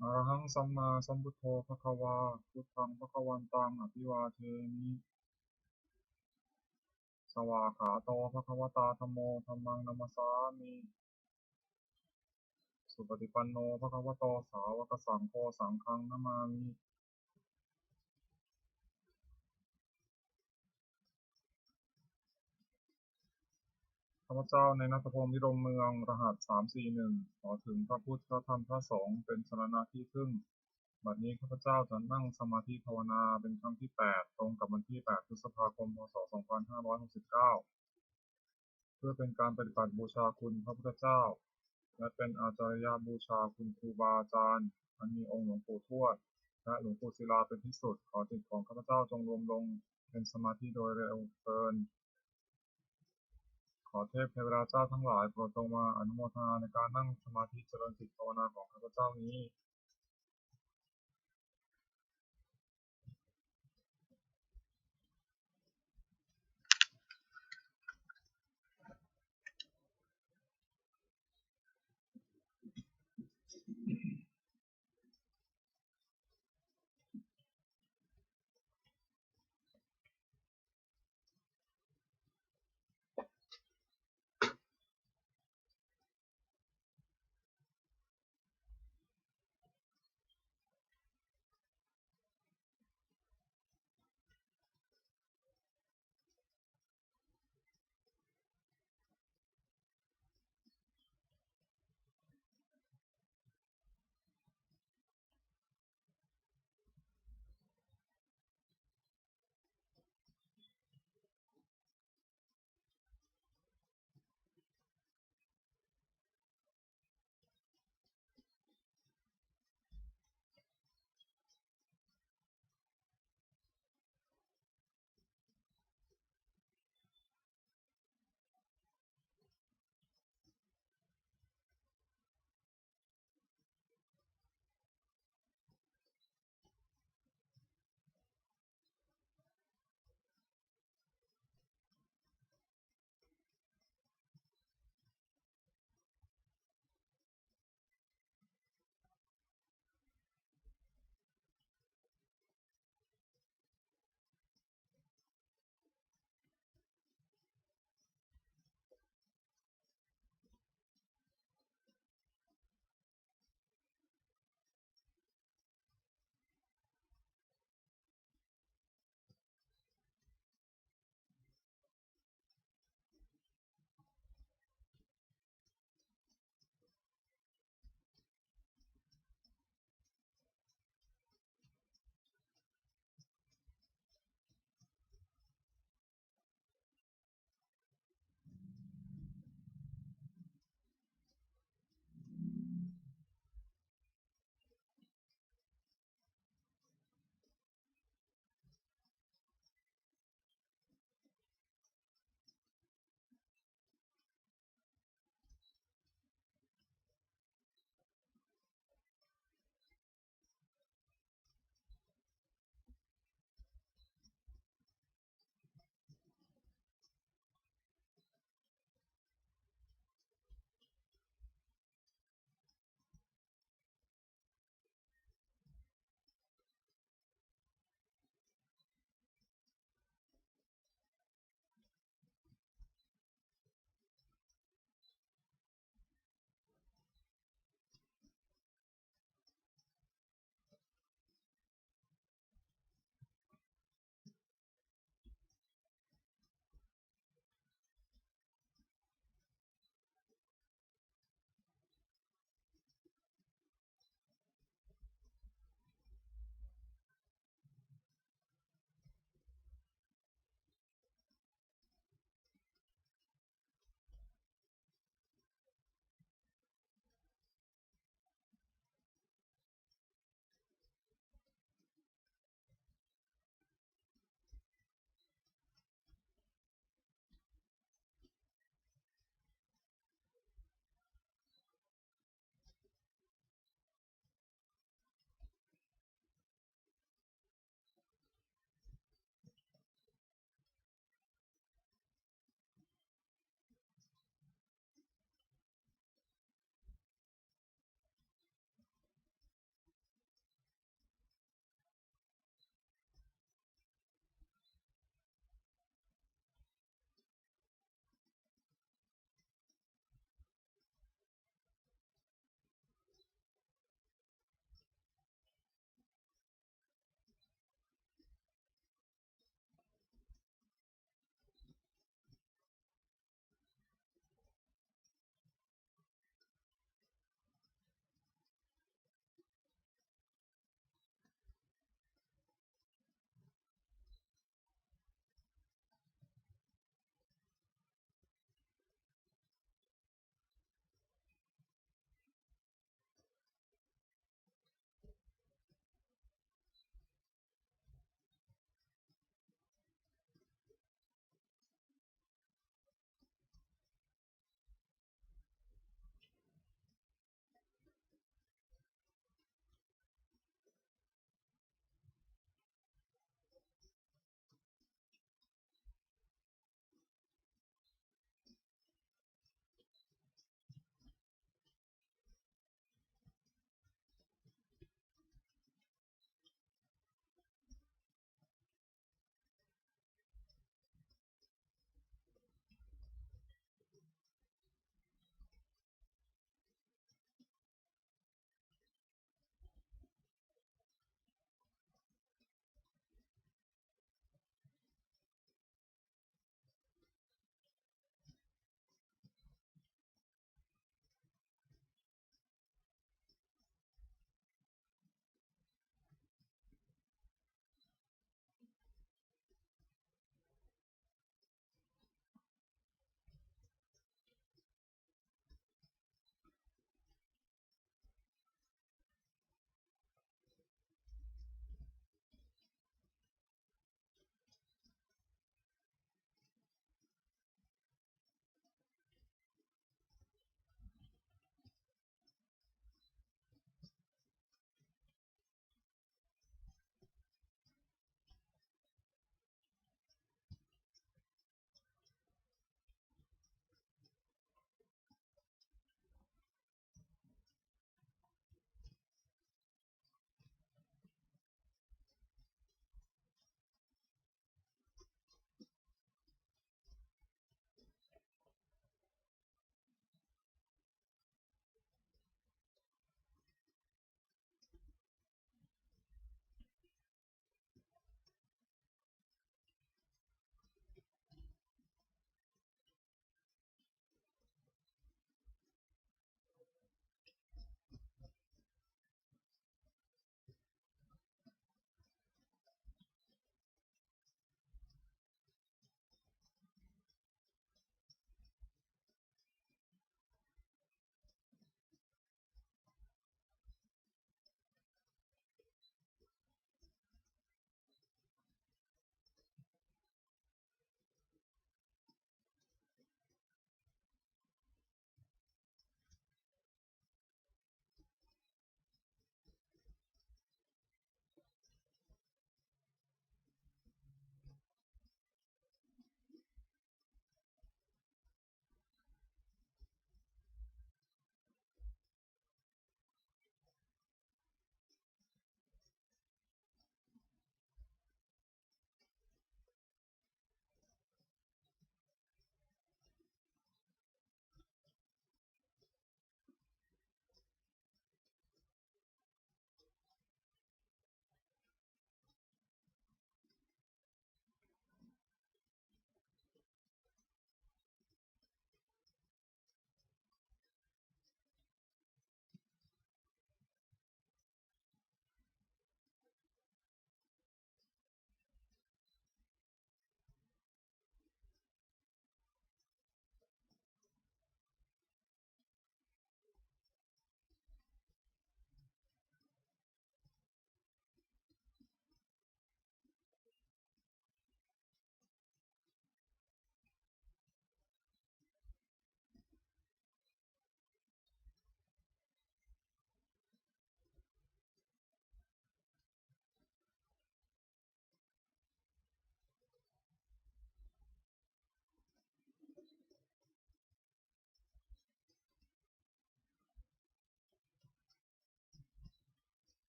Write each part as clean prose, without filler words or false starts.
อะระหังสัมมาสัมพุทโธภะคะวาพุทธังภะคะวันตังอภิวาเทมิสวากขาโตภะคะวตาธัมโมธัมมังนัมสสามิสุปฏิปันโนภะคะวะโตสาวกสังโฆสังฆังนะมามิข้าพเจ้าในณัฐพงศ์วิรมเมืองรหัส341ขอถึงพระพุทธพระธรรมพระสงฆ์เป็นสรณะที่พึ่งบัดนี้ข้าพเจ้าจะนั่งสมาธิภาวนาเป็นครั้งที่8ตรงกับวันที่8พฤษภาคมพ.ศ. 2569เพื่อเป็นการปฏิบัติบูชาคุณพระพุทธเจ้าและเป็นอาจารยบูชาคุณครูบาอาจารย์อันมีองค์หลวงปู่ทวดและหลวงปู่ศิลาเป็นที่สุดขอจิตของข้าพเจ้าจงรวมลงเป็นสมาธิโดยเร็วเกินขอเทพเทวดาเจ้าทั้งหลายโปรดจงมาอนุโมทนาในการนั่งสมาธิเจริญจิตภาวนาของข้าพเจ้านี้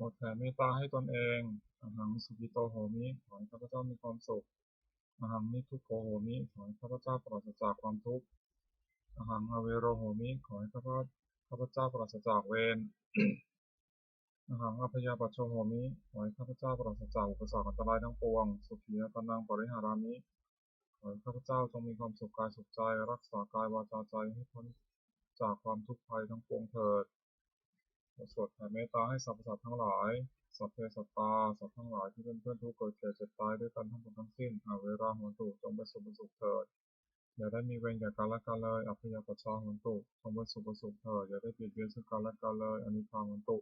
หมดแผ่เมตตาให้ตนเอง อหังสุขิโตโหมิ ขอให้ข้าพเจ้ามีความสุข อหังนิทุกโขโหมิ ขอให้ข้าพเจ้าปราศจากความทุกข์ อหังอเวโรโหมิ ขอให้ข้าพเจ้าปราศจากเวร อหังอภยาปัชโชโหมิ ขอให้ข้าพเจ้าปราศจากอุปสรรคอันตรายทั้งปวง สุขียปนังปริหารามิ ขอให้ข้าพเจ้าจงมีความสุขกายสุขใจ รักษากายวาจาใจให้พ้นจากความทุกข์ภัยทั้งปวงเถิดสวดแผ่เมตตาให้สรรพสัตว์ทั้งหลายสัพเพสัตตาสัตว์ทั้งหลายที่เป็นเพื่อนทุกข์เกิดแก่เจ็บตายด้วยกันทั้งหมดทั้งสิ้นอาเวราโหนตุจงไปสู่สุขเถิดอย่าได้มีเวรแก่กันและกันเลยอัพยาปัชชาโหนตุจงไปสู่สุขเถิดอย่าได้เบียดเบียนซึ่งกันและกันเลยอนิพพานโหนตุ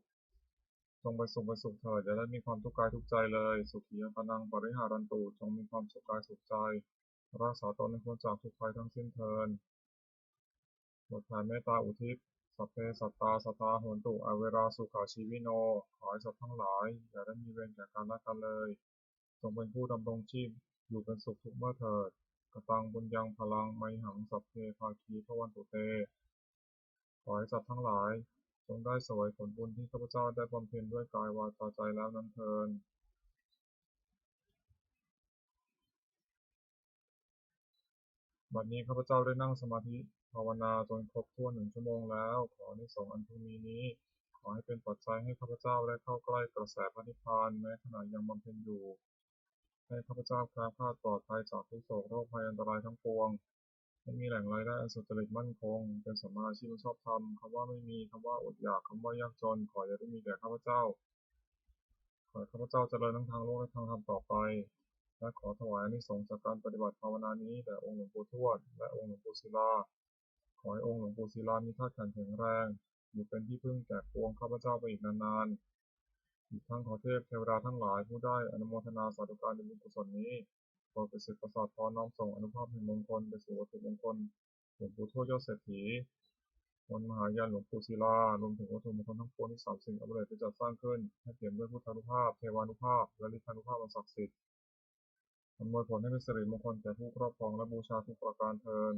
จงไปสุขเถิดอย่าได้มีความทุกข์กายทุกใจเลยสุขียปนังปริหารันตุจงมีความสุขกายสุขใจรักษาตนให้พ้นจากทุกภัยทั้งสิ้นเถิดบทแผ่เมตตาอุทิศสัพเพสัตตาสัตตาโหนตุอเวราสุขาชีวิโนขอให้สัตว์ทั้งหลายอย่าได้มีเวรแก่กันและกันเลยจงเป็นผู้ดำรงชีพอยู่เป็นสุขทุกเมื่อเถิดกตังบุญยังพลังไมหังสัพเพภาคีพระวันตุเตขอให้สัตว์ทั้งหลายจงได้เสวยผลบุญที่ข้าพเจ้าได้บำเพ็ญด้วยกายวาจาใจแล้วนั้นเถิดบัดนี้ข้าพเจ้าได้นั่งสมาธิภาวนาจนครบถ้วน1 ชั่วโมงแล้วขออานิสงส์อันพึงมีนี้ขอให้เป็นปัจจัยให้ข้าพเจ้าได้เข้าใกล้กระแสพระนิพพานแม้ขณะยังบำเพ็ญอยู่ให้ข้าพเจ้าแคล้วคลาดปลอดภัยจากทุกโศกโรคภัยอันตรายทั้งปวงให้มีแหล่งรายได้อันสุจริตมั่นคงเป็นสัมมาอาชีพชอบธรรมคำว่าไม่มีคำว่าอดอยากคำว่ายากจนขออย่าได้มีแก่ข้าพเจ้าขอให้ข้าพเจ้าเจริญทั้งทางโลกและทางธรรมต่อไปและขอถวายอานิสงส์จากการปฏิบัติภาวนานี้แด่องค์หลวงปู่ทวดและองค์หลวงปู่ศิลาขอให้องค์หลวงปู่ศิลามีธาตุขันธ์แข็งแรงอยู่เป็นที่พึ่งแก่ปวงข้าพเจ้าไปอีกนานๆอีกทั้งขอเทพเทวดาทั้งหลายผู้ได้อนุโมทนาสาธุการในบุญกุศลนี้โปรดประสิทธิ์ประสาทพรน้อมส่งอนุภาพแห่งมงคลไปสู่วัตถุมงคลหลวงปู่ทวดยอดเศรษฐีมนต์มหายานหลวงปู่ศิลารวมถึงวัตถุมงคลทั้งปวงที่สามสิ่งอัปเดตที่จัดสร้างขึ้นให้เปี่ยมด้วยพุทธานุภาพเทวานุภาพและฤทธานุภาพอันศักดิ์สิทธิ์อำนวยผลให้เป็นสิริมงคลแก่ผู้ครอบครองและบูชาทุกประการเทอญ